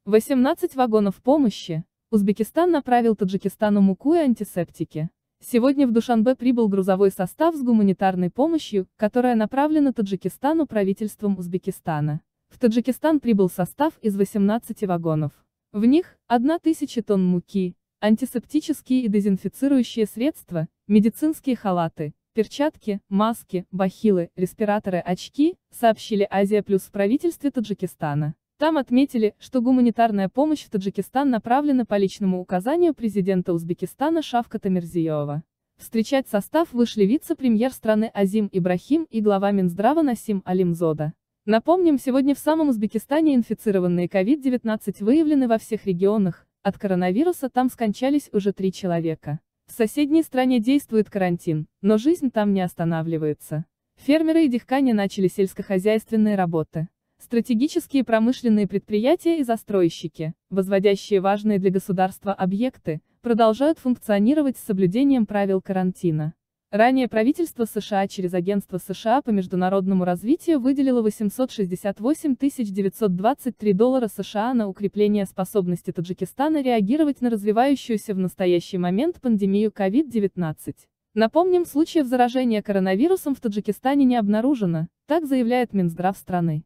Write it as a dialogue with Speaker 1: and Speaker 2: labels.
Speaker 1: 18 вагонов помощи. Узбекистан направил Таджикистану муку и антисептики. Сегодня в Душанбе прибыл грузовой состав с гуманитарной помощью, которая направлена Таджикистану правительством Узбекистана. В Таджикистан прибыл состав из 18 вагонов. В них 1000 тонн муки, антисептические и дезинфицирующие средства, медицинские халаты, перчатки, маски, бахилы, респираторы, очки, сообщили Азия Плюс в правительстве Таджикистана. Там отметили, что гуманитарная помощь в Таджикистан направлена по личному указанию президента Узбекистана Шавката Мирзиёева. Встречать состав вышли вице-премьер страны Азим Ибрахим и глава Минздрава Насим Алимзода. Напомним, сегодня в самом Узбекистане инфицированные COVID-19 выявлены во всех регионах, от коронавируса там скончались уже 3 человека. В соседней стране действует карантин, но жизнь там не останавливается. Фермеры и дихкане начали сельскохозяйственные работы. Стратегические промышленные предприятия и застройщики, возводящие важные для государства объекты, продолжают функционировать с соблюдением правил карантина. Ранее правительство США через Агентство США по международному развитию выделило $868 923 США на укрепление способности Таджикистана реагировать на развивающуюся в настоящий момент пандемию COVID-19. Напомним, случаев заражения коронавирусом в Таджикистане не обнаружено, так заявляет Минздрав страны.